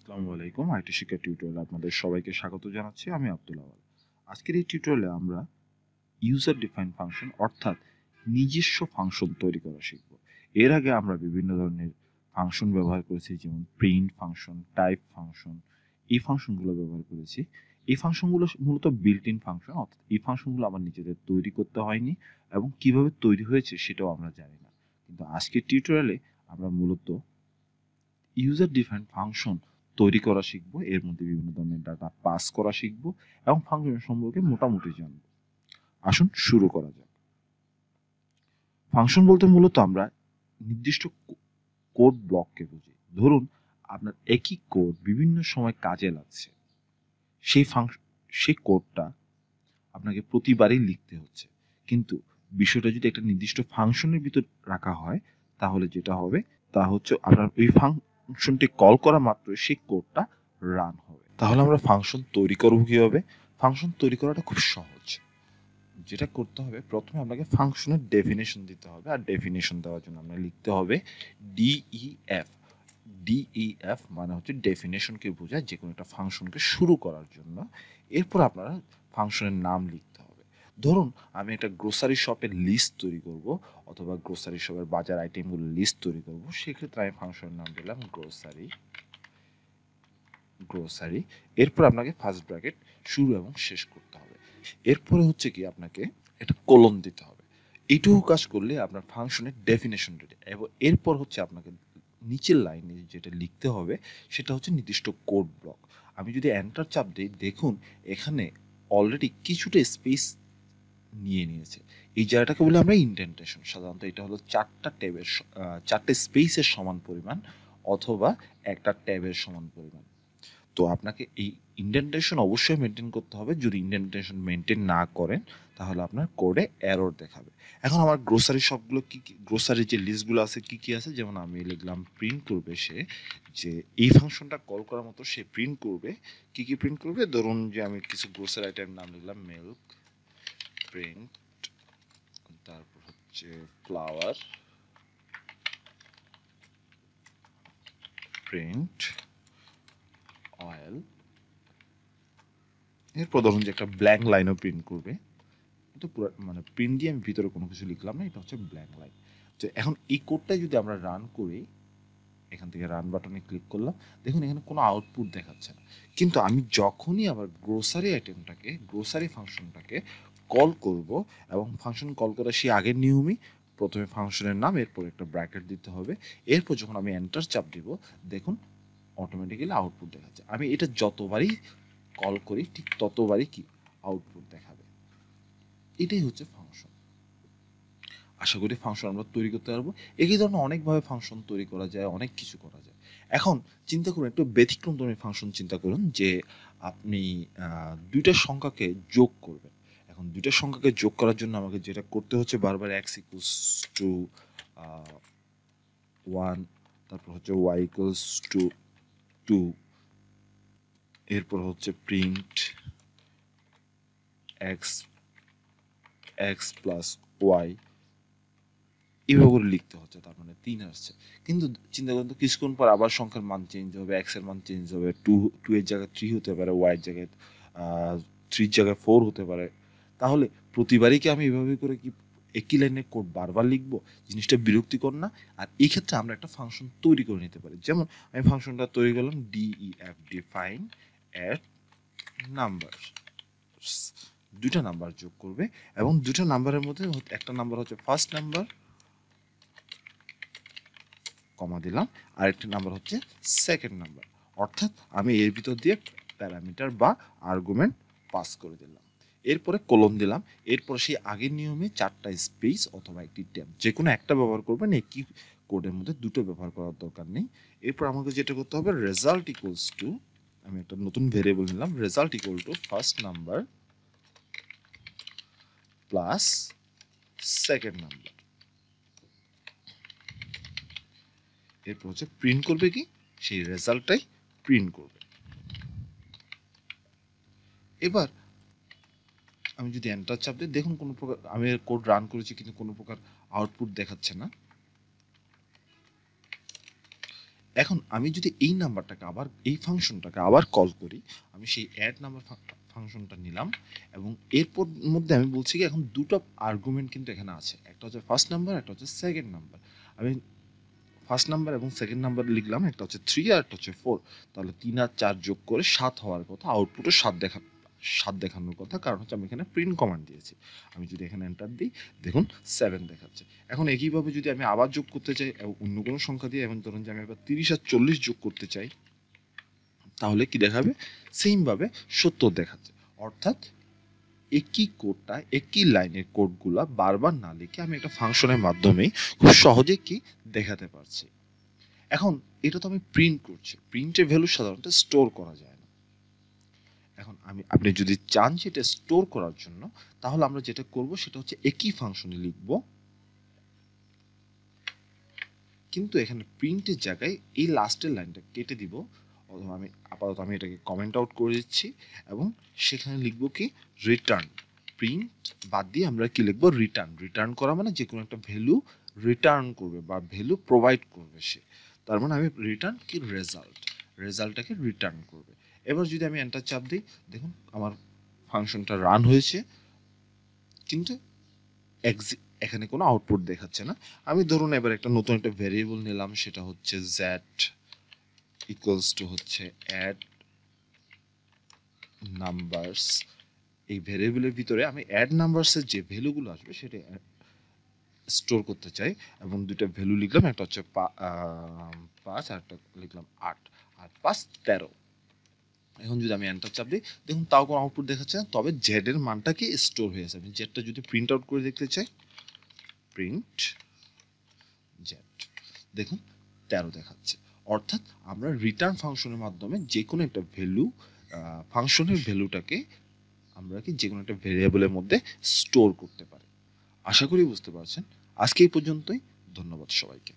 আসসালামু আলাইকুম। আইটি শিক্ষা টিউটোরিয়ালে আপনাদের সবাইকে স্বাগত জানাচ্ছি। আমি আব্দুল আওয়াল। আজকের এই টিউটোরিয়ালে আমরা ইউজার ডিফাইন্ড ফাংশন অর্থাৎ নিজস্ব ফাংশন তৈরি করা শিখব। এর আগে আমরা বিভিন্ন ধরনের ফাংশন ব্যবহার করেছি, যেমন প্রিন্ট ফাংশন, টাইপ ফাংশন। এই ফাংশনগুলো ব্যবহার করেছি। এই ফাংশনগুলো মূলত বিল্ট ইন ফাংশন, অর্থাৎ এই ফাংশনগুলো আমার নিজেদের তৈরি করতে হয়নি এবং কিভাবে তৈরি হয়েছে সেটাও আমরা জানি না। কিন্তু আজকের টিউটোরিয়ালে আমরা মূলত ইউজার ডিফাইন্ড ফাংশন তৈরি করা শিখব, এর মধ্যে বিভিন্ন ধরনের ডাটা পাস করা শিখব এবং ফাংশন সম্পর্কে মোটামুটি জানব। আসুন শুরু করা যাক। ফাংশন বলতে মূলত আমরা নির্দিষ্ট কোড ব্লককে বুঝি। ধরুন আপনার একই কোড বিভিন্ন সময় কাজে লাগছে, সেই কোডটা আপনাকে প্রতিবারই লিখতে হচ্ছে, কিন্তু বিষয়টা যদি একটা নির্দিষ্ট ফাংশনের ভিতর রাখা হয় তাহলে যেটা হবে তা হচ্ছে আপনার ওই ফাংশনটি কল করা মাত্র সেই কোডটা রান হবে। তাহলে আমরা ফাংশন তৈরি করব কিভাবে? ফাংশন তৈরি করাটা খুব সহজ। যেটা করতে হবে, প্রথমে আপনাকে ফাংশনের ডেফিনেশন দিতে হবে, আর ডেফিনেশন দেওয়ার জন্য আমরা লিখতে হবে ডিইএফ। ডিইএফ মানে হচ্ছে ডেফিনেশনকে বোঝায়, যে কোনো একটা ফাংশনকে শুরু করার জন্য। এরপর আপনারা ফাংশনের নাম লিখতে হবে। ধরুন আমি একটা গ্রোসারি শপের লিস্ট তৈরি করব, অথবা গ্রোসারি শপের বাজার আইটেমগুলোর লিস্ট তৈরি করব। সেক্ষেত্রে আমি ফাংশনের নাম দিলাম গ্রোসারি। এরপর আপনাকে ফার্স্ট ব্র্যাকেট শুরু এবং শেষ করতে হবে। এরপরে হচ্ছে কি, আপনাকে একটা কোলন দিতে হবে। এইটুকু কাজ করলে আপনার ফাংশনের ডেফিনেশন রেডি। এবং এরপর হচ্ছে আপনাকে নিচের লাইনে যেটা লিখতে হবে সেটা হচ্ছে নির্দিষ্ট কোড ব্লক। আমি যদি এন্টার চাপ দিই, দেখুন এখানে অলরেডি কিছুটা স্পেস নিয়ে নিয়েছে। এই জায়গাটাকে বলে আমরা ইন্ডেন্টেশন। সাধারণত এটা হলো চারটে স্পেসের সমান পরিমাণ, অথবা একটা ট্যাবের সমান পরিমাণ। তো আপনাকে এই ইন্ডেন্টেশন অবশ্যই মেনটেন করতে হবে। যদি ইন্ডেন্টেশন মেনটেন না করেন তাহলে আপনার কোডে এরর দেখাবে। এখন আমার গ্রোসারি শপগুলো কি কি, গ্রোসারির যে লিস্টগুলো আছে কি কি আছে, যেমন আমি লিখলাম প্রিন্ট করবে সে, যে এই ফাংশনটা কল করার মতো সে প্রিন্ট করবে। কি কি প্রিন্ট করবে? ধরুন যে আমি কিছু গ্রোসারি আইটেম নাম লিখলাম মিল্ক, প্রিন্ট, তারপর হচ্ছে ফ্লাওয়ার, প্রিন্ট অয়েল। এরপর ধরুন যে একটা ব্ল্যাঙ্ক লাইনও প্রিন্ট করবে। এটা পুরো মানে প্রিন্ট দিয়ে আমি ভিতরে কোনো কিছু লিখলাম না, এটা হচ্ছে ব্ল্যাঙ্ক লাইন। তো এখন এই কোডটা যদি আমরা রান করি, এখান থেকে রান বাটনে ক্লিক করলাম, দেখুন এখানে কোনো আউটপুট দেখাচ্ছে না। কিন্তু আমি যখনই আবার গ্রোসারি ফাংশনটাকে কল করব, এবং ফাংশন কল করা সেই আগের নিয়মই, প্রথমে ফাংশনের নাম, এরপর একটা ব্র্যাকেট দিতে হবে। এরপর যখন আমি এন্টার চাপ দিব, দেখুন অটোমেটিক্যালি আউটপুট দেখাচ্ছে। আমি এটা যতবারই কল করি ঠিক ততবারই কি আউটপুট দেখাবে। এটাই হচ্ছে ফাংশন। আশা করি ফাংশন আমরা তৈরি করতে পারবো। একই ধরনের অনেকভাবে ফাংশন তৈরি করা যায়, অনেক কিছু করা যায়। এখন চিন্তা করুন, একটু ব্যতিক্রম ধরনের ফাংশন চিন্তা করুন, যে আপনি দুইটা সংখ্যাকে যোগ করবেন। এখন দুইটা সংখ্যাকে যোগ করার জন্য আমাকে যেটা করতে হচ্ছে, বারবার x ইকুয়ালস টু 1, তারপর হচ্ছে y ইকুয়ালস টু 2, এরপর হচ্ছে প্রিন্ট x প্লাস y, এভাবে করে লিখতে হচ্ছে। তার মানে 3 আসছে। কিন্তু চিন্তা করুন তো, কিছুক্ষণ পর আবার সংখ্যার মান চেঞ্জ হবে, x এর মান চেঞ্জ হবে, 2 এর জায়গায় 3 হতে পারে, y এর জায়গায় 3 এর জায়গায় 4 হতে পারে। তাহলে প্রতিবারই কি আমি এভাবে করে কি একই লাইনের কোড বারবার লিখবো? জিনিসটা বিরক্তিকর না? আর এই ক্ষেত্রে আমরা একটা ফাংশন তৈরি করে নিতে পারি। যেমন আমি ফাংশনটা তৈরি করলাম ডিইএফ, ডিফাইন অ্যাড নাম্বার। দুইটা নাম্বার যোগ করবে, এবং দুইটা নাম্বারের মধ্যে একটা নাম্বার হচ্ছে ফার্স্ট নাম্বার, কমা দিলাম, আরেকটি নাম্বার হচ্ছে সেকেন্ড নাম্বার। অর্থাৎ আমি এর ভিতর দিয়ে প্যারামিটার বা আর্গুমেন্ট পাস করে দিলাম। এরপরে কোলন দিলাম। এরপর সেই আগের নিয়মে 4টা স্পেস অথবা একটি ট্যাব, যে কোনো একটা ব্যবহার করবেন, একই কোডের মধ্যে দুটো ব্যবহার করার দরকার নেই। এরপর আমাকে যেটা করতে হবে, রেজাল্ট ইকুয়ালস টু, আমি একটা নতুন ভেরিয়েবল নিলাম, result equal to first number plus second number. এরপর হচ্ছে প্রিন্ট করবে কি, সেই রেজাল্টটাই প্রিন্ট করবে। এবার আমি যদি এন্টার চাপ দিই, দেখুন কোনো প্রকার আমি কোড রান করেছি কিন্তু কোনো প্রকার আউটপুট দেখাচ্ছে না। এখন আমি যদি এই নাম্বারটাকে আবার এই ফাংশনটাকে আবার কল করি, আমি সেই অ্যাড নাম্বার ফাংশনটা নিলাম এবং এরপর মধ্যে আমি বলছি কি এখন দুটো আর্গুমেন্ট কিন্তু এখানে আছে, একটা হচ্ছে ফার্স্ট নাম্বার, একটা হচ্ছে সেকেন্ড নাম্বার। আমি ফার্স্ট নাম্বার এবং সেকেন্ড নাম্বার লিখলাম, একটা হচ্ছে 3 আর একটা হচ্ছে 4। তাহলে 3 আর 4 যোগ করে 7 হওয়ার কথা, আউটপুটে 7 দেখানোর কথা, কারণ হচ্ছে আমি এখানে প্রিন্ট কমান্ড দিয়েছি। আমি যদি এখানে এন্টার দিই, দেখুন 7 দেখাচ্ছে। এখন একইভাবে যদি আমি আবার যোগ করতে চাই অন্য কোনো সংখ্যা দিয়ে, এবং ধরুন যে আমি আবার 30 আর 40 যোগ করতে চাই, তাহলে কি দেখাবে? সেমভাবে 70 দেখাচ্ছে। অর্থাৎ একই কোডটা, একই লাইনের কোডগুলা বারবার না লিখে আমি একটা ফাংশনের মাধ্যমেই খুব সহজে কি দেখাতে পারছি। এখন এটা তো আমি প্রিন্ট করছি, প্রিন্টের ভ্যালু সাধারণত স্টোর করা যায় না। এখন আপনি যদি চান সেটা স্টোর করার জন্য, তাহলে আমরা যেটা করব সেটা হচ্ছে একই ফাংশনে লিখব, কিন্তু এখানে প্রিন্টের জায়গায় এই লাস্টের লাইনটা কেটে দিব। অথবা আমি আপাতত এটাকে কমেন্ট আউট করে দিচ্ছি এবং সেখানে লিখব কি রিটার্ন। প্রিন্ট বাদ দিয়ে আমরা কি লিখব? রিটার্ন। রিটার্ন করা মানে যে কোনো একটা ভ্যালু রিটার্ন করবে বা ভ্যালু প্রোভাইড করবে সে। তার মানে আমি রিটার্ন কি রেজাল্টটাকে রিটার্ন করবে। এবার যদি আমি এন্টার চাপ দিই, দেখুন আমার ফাংশনটা রান হয়েছে, কিন্তু এখানে কোনো আউটপুট দেখাচ্ছে না। আমি ধরুন এবার একটা নতুন একটা ভেরিয়েবল নিলাম, সেটা হচ্ছে z ইকুয়ালস টু হচ্ছে অ্যাড নাম্বারস। এই ভেরিয়েবলের ভিতরে আমি অ্যাড নাম্বারসের যে ভ্যালুগুলো আসবে সেটা স্টোর করতে চাই, এবং দুইটা ভ্যালু লিখলাম, একটা হচ্ছে 5 আর একটা লিখলাম 8। 8 5 13। এখন যদি আমি এন্টার চাপ দিই, দেখুন তাও কোনো আউটপুট দেখাচ্ছে না, তবে জেড এর মানটা কি স্টোর হয়ে যাবে। জেডটা যদি প্রিন্ট আউট করে দেখতে চাই, প্রিন্ট জেড, দেখুন 13 দেখাচ্ছে। অর্থাৎ আমরা রিটার্ন ফাংশনের মাধ্যমে যে কোনো একটা ভ্যালু, ফাংশনের ভ্যালুটাকে আমরা কি যে কোনো একটা ভেরিয়েবলের মধ্যে স্টোর করতে পারি। আশা করি বুঝতে পারছেন। আজকে এই পর্যন্তই। ধন্যবাদ সবাইকে।